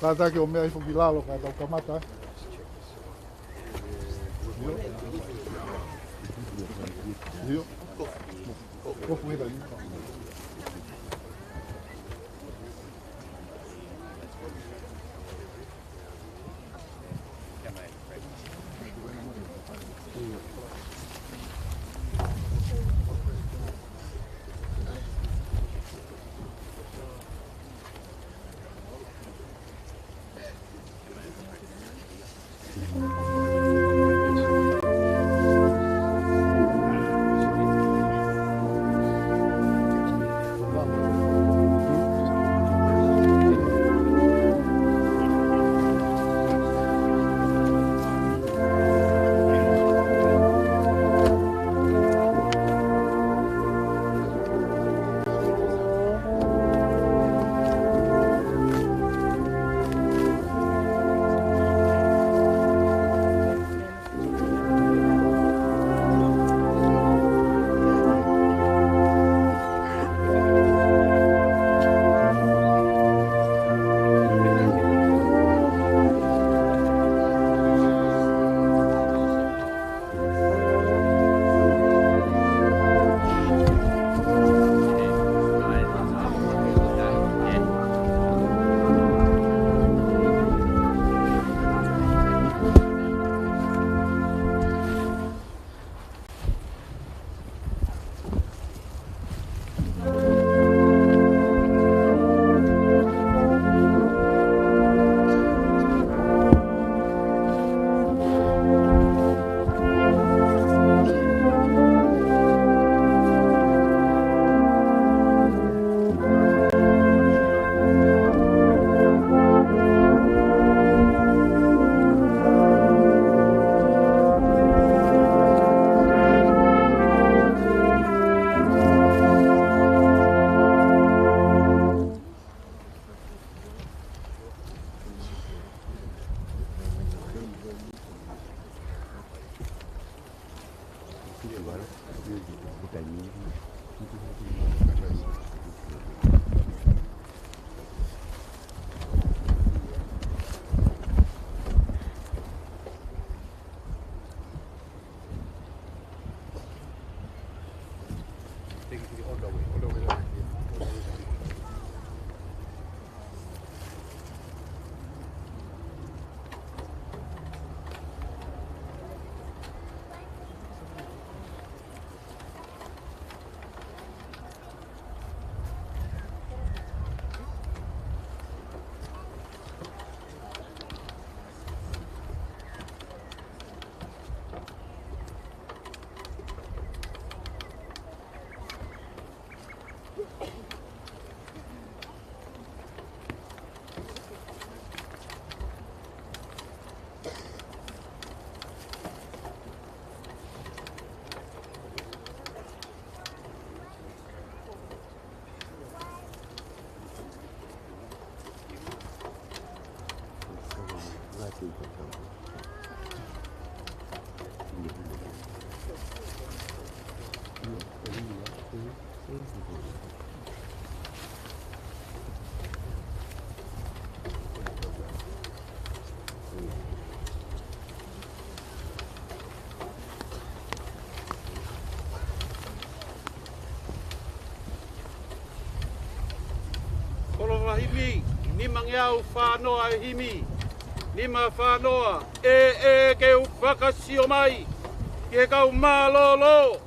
Kata ke o mea i whakilalo kata o kamata. Io. Kofu hira ni. Himi, ni mangiau whanoa e himi, ni ma whanoa e ke upakasio mai, ke kau malolo,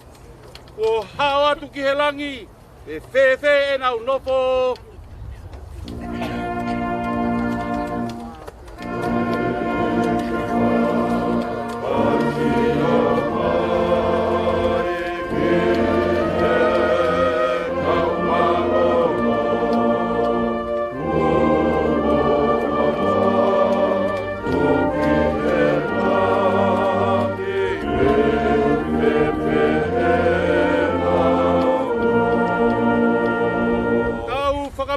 o hao atu ki he langi, e whewhe e nau nopo.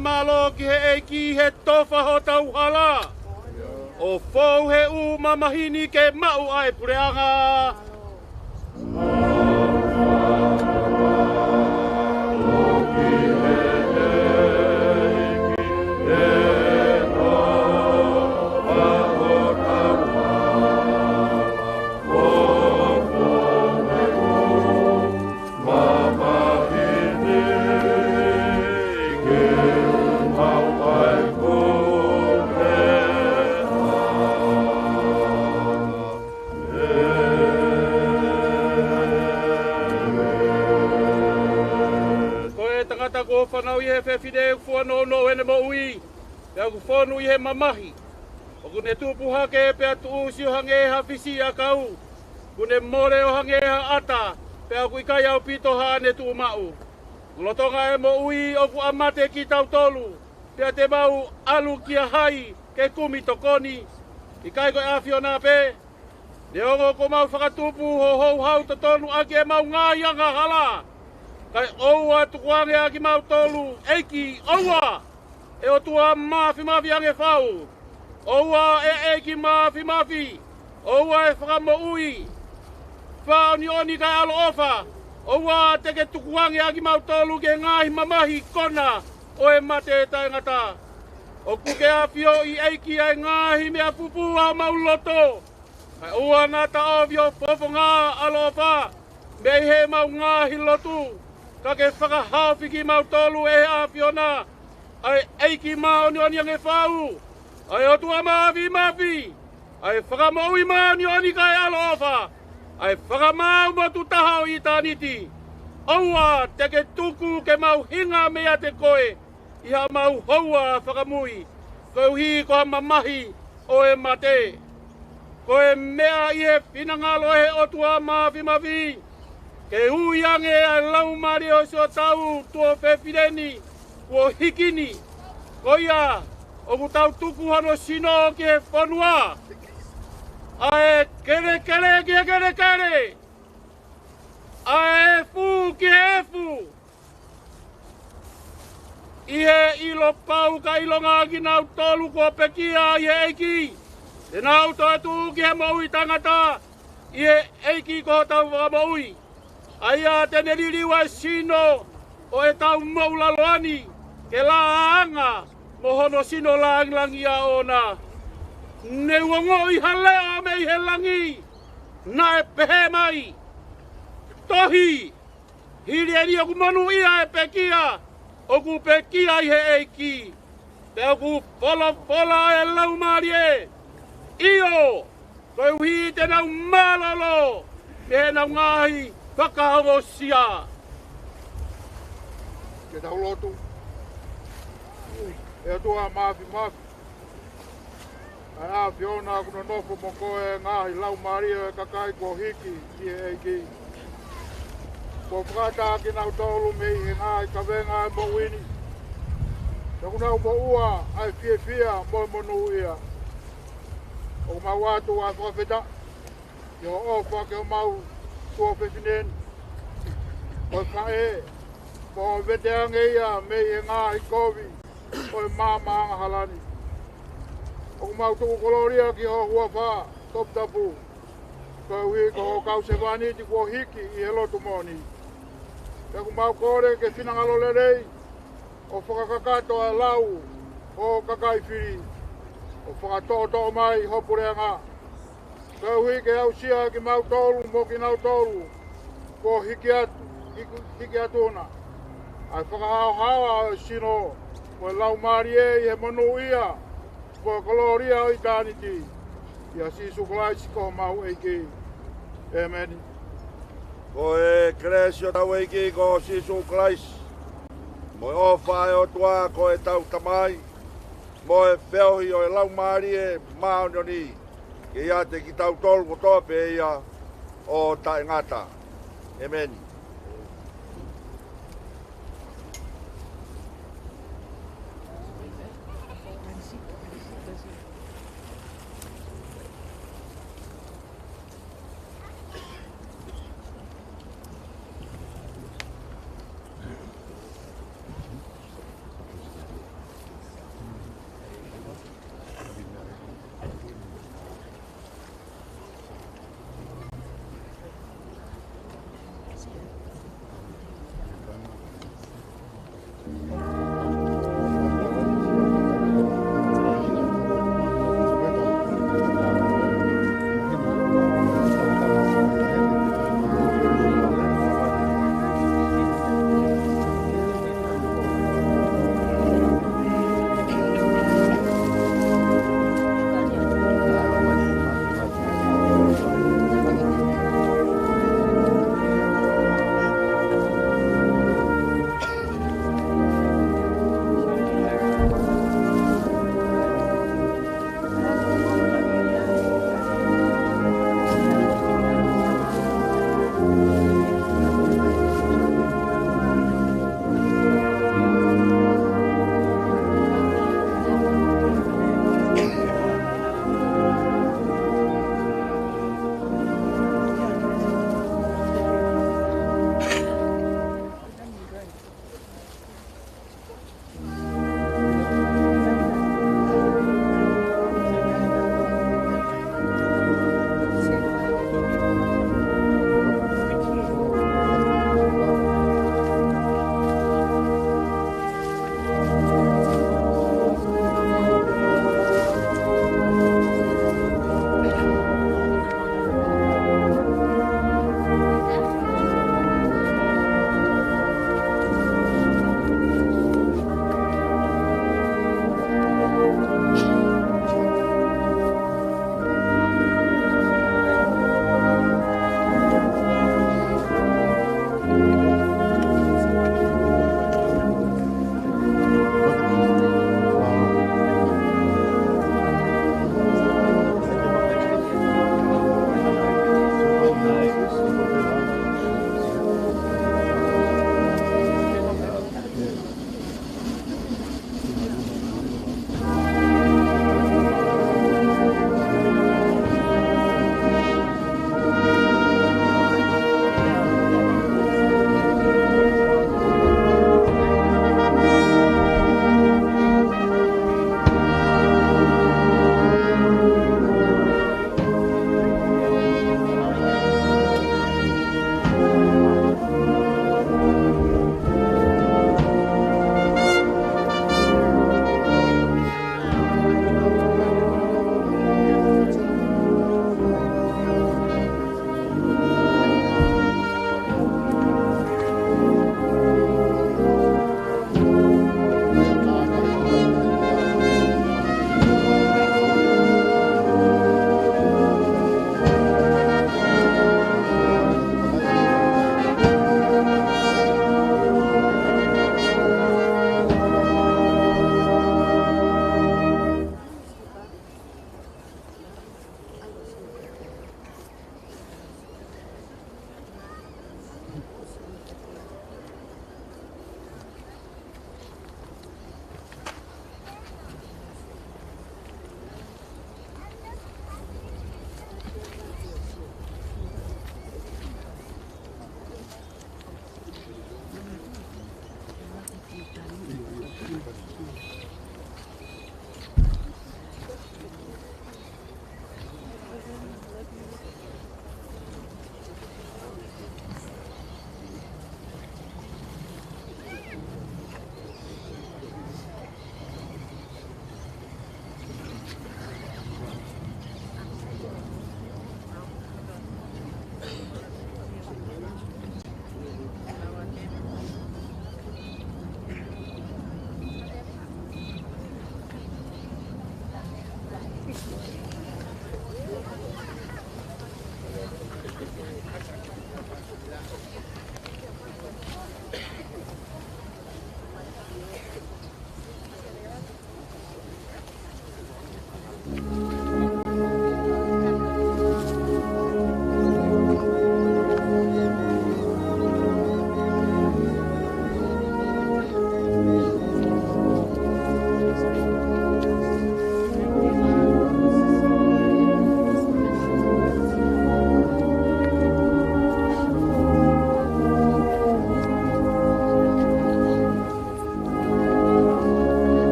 Malo ki he eiki he tofa ho tau hala. O fau he u mamahini ke mau ai pureanga. Ko Finau I he whewhide whuano no ene mo ui. Pea ku whonu I he mamahi. O kune tupu hake pea tu usi o hangeha whisi a kau. Kune more o hangeha ata. Pea ku ikai au pito hane tu mau. Kulotonga e mo ui o ku amate ki tau tolu. Pea te mau alu kia hai ke kumi tokoni. Ikai koe awhio nā pe. Ne ongo ko mau whakatupu ho hou hau to tonu aki e mau ngāi anga hala. Kai oua tukuange a ki mau tolu, eiki, oua! E o tua mafi ange whau. Oua e eiki mafi. Oua e whakamo ui. Whao ni oni kai alo ofa. Oua teke tukuange a ki mau tolu ke ngahi mamahi kona o e mate taingata. O kuke a whio I eiki e ngahi mea pupu a mau loto. Kai oua nā ta ovio fofo ngā alo ofa. Mei he mau ngahi lotu. Ka ke whakahawhi ki mau tolu e a whiona. Ai eiki mao ni oni ange whau. Ai o tua mafi. Ai whakamoui mao ni oni kai alo ofa. Ai whakamau motu taha o I tāniti. Aua teke tuku ke mau hinga mea te koe. Iha mau houa whakamui. Koe hi koha mamahi o e mate. Koe mea I he whinangalo he o tua mafi. Ke hui ange a lau mari o so tau tuo whewhireni, tuo hikini. Koia, o ku tau tuku hano sino ki he whanua. Ae kere ki he kere. Ae fu ki he fu. I he ilo pau ka ilonga ki nau tolu ko pekia I he eiki. Te nau to atu ki he maui tangata. I he eiki ko tau whamaui. Aia tene ririwa sino o e tau maulaloani ke la anga mohono sino langi a ona. Ne uongo I halea me I he langi na e pehe mai. Tohi, hiri eri o ku manu ia e pekia o ku pekia I he eiki. Te o ku fola e lau marie. Io, koe uhi te nau malolo me nau ngahi. Whakahawo sia. Ke tau lotu. E tua mafi. Ai a whiona kuna nofo mo koe ngahi lau maria e kakai ko hiki ki e eiki. Ko whakata ki nau tolu me he ngā i ka venga e mo wini. Taku nau mo ua ai fia mo monu ia. O mau atu a whakawheta. Ki ho ofa ki ho mau tua whewhinen. O ka e. Po vete ange ia me he ngā i kovi. O e māmaanga halani. O mau tuku koloria ki ho hua wha. Top tapu. Ko hui ko ho kau se wani ti kua hiki i he lotu moni. Taku mau kore ke whinangalo le rei. O whakakakato a lau. O kakai whiri. O whakatoto mai hopurenga. Ko hui ke au sia ki mau tolu mo ki nau tolu. Ko hiki atuna. Ai whakahau hawa sino. Ko lau mari e he monu ia. Ko koloria o i tāniti. Ia sisu klaisi ko mau eiki. Amen. Ko e kresio tau eiki ko sisu klaisi. Mo e ofa e o tua ko e tau tamai. Mo e whiohi o e lau maari e maonioni. Ke ia te ki tau tolu ko tope ia o tae ngata. Amen.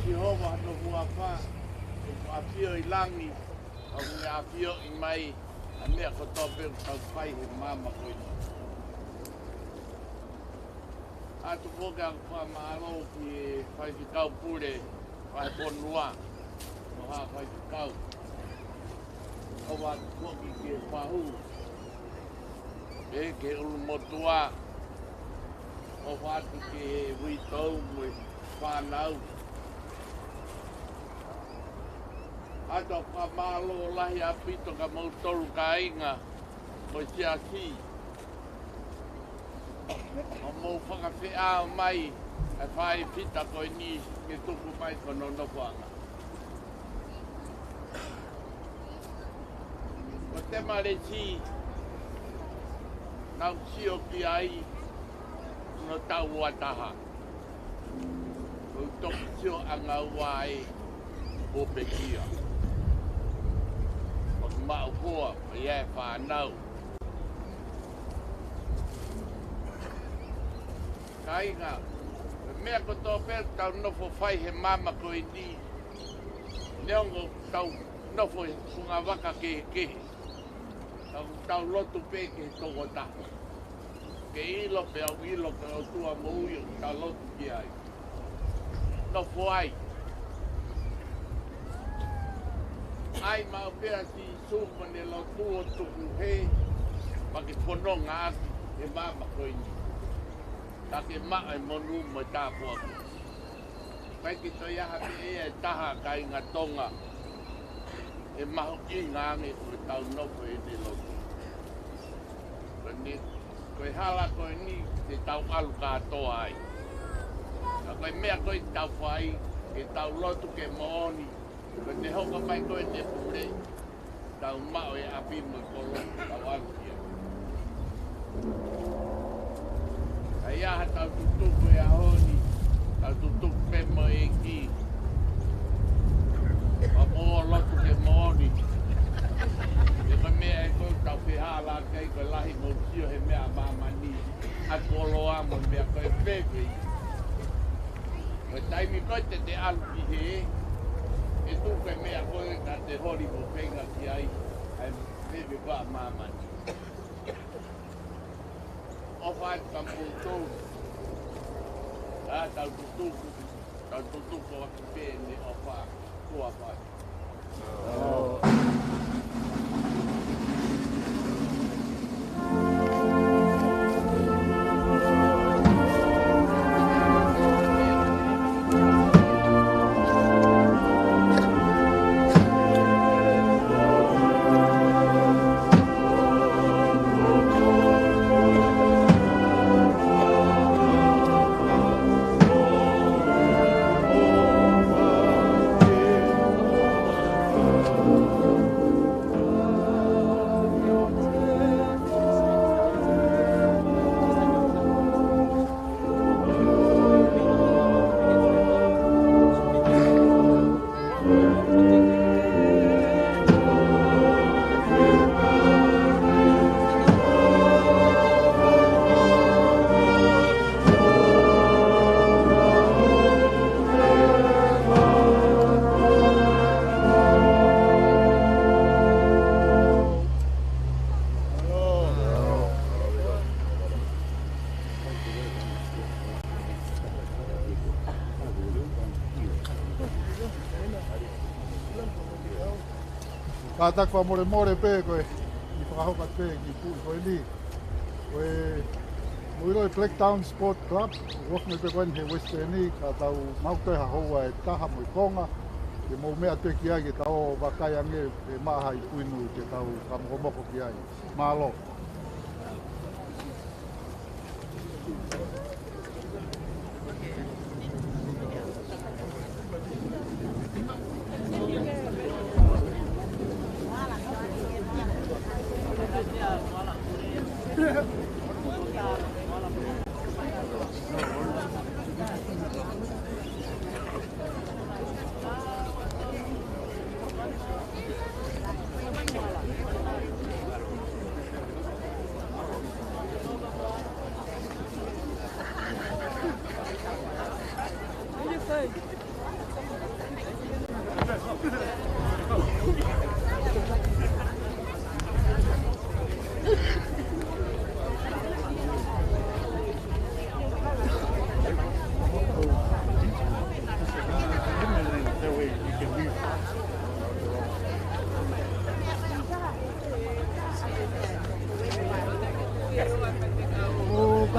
Jehova no huapa, a fio I langi, a fio I mai, a mea ko tope tau whai he mama koe. Atu koke a kwa maaro ki e whai ki kau pure, whai ponua, no ha whai ki kau. O watu koki ki e whahu, e ke ulu motua, o watu ki e witou mo e whanau. Ato ka malo lahi apito ka mautoru ka inga mo tia ki. O mo whakawhea mai e whai pita koe ni ke tuku mai kono nopuanga. O Temalisi nau sio ki ai no tau wataha. O toki sio anga wai o pekia. Mao koa, ia e whanau. Kainga, mea ko tō pēr tau nofo whai he mama ko I ni. Neongo tau nofo kunga waka kehe. Tau lotu pē ke he toko taha. Ke ilo pe au ilo pe au tua mouio, tau lotu ki ai. Nofo ai. Ai mau pēra si sumane lo tua tuku he, ma ke whanonga aki he mama koe ni. Ta ke maa e monu mo tāpua ki. Pai ki toi aha pe e taha kai ngā tonga, e mahu ki ngāngi koe tau noko e te lotu. Koe hala koe ni te tau alu kātoa ai. Ka koe mea koe tau whai, ke tau lotu ke mooni, koe te hoka mai koe te pure, tau mao e api mo kolo, tau alu kia. Ka iaha tau tutuku e ahoni, tau tutuku pe mo e ki. Pa moa lotu ke mooni. E koe mea e koe tau whihala kei koe lahi mo tio he mea mamani. A kolo amo mea koe pepe. Koe taimi koe te alu ki he. E tuke mea koe ka te hori mo penga ki ai. Ai pepe koa mamani. O whai kamputou. Tau tutuku o ki pēne o whai. Kua whai. Ka tak wha more pē koe, I whakahoka pē ki pūri koe ni. Koe muiroi Blacktown Sport Club, whakme pe koe he Western ni, ka tau mautoi ha hoa e taha mo I konga, ke mou mea te ki ai ke tau wakai ange e maha I puinu ke tau kamomoko ki ai. Mahalo.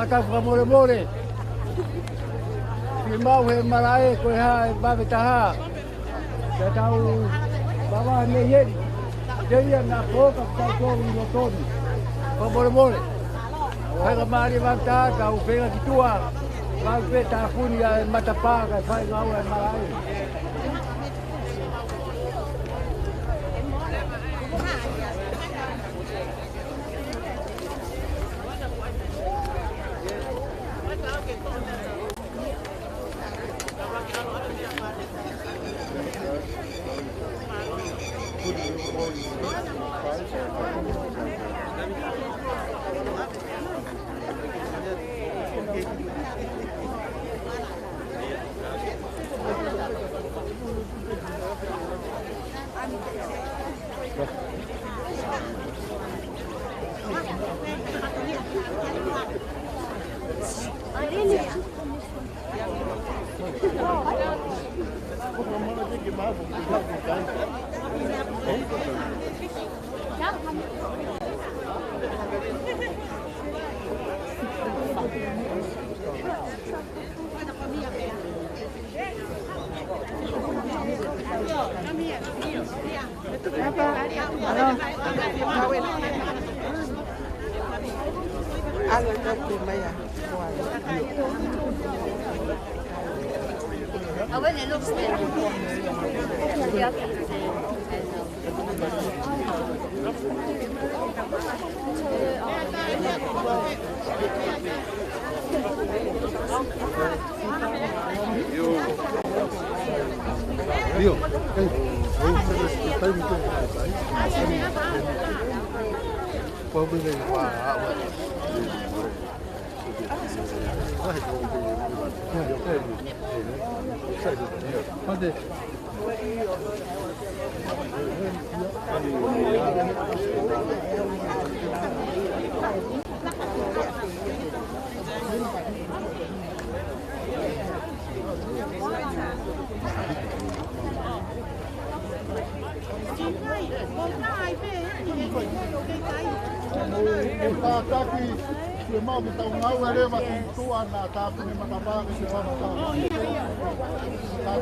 Kata whamore. Finau he marae koe ha e bawe taha. Te tau bawa ne yeri. Teria na poka kau kōru i rotoni. Whamore. Hanga maari wanta tau whenga ki tua. Kau pe tā kuni a matapaka e whai ngau e marae. When it looks there. Palaki, si mau kita ngau ere masih tuan na tapi ni matapa si mana tahu. Kita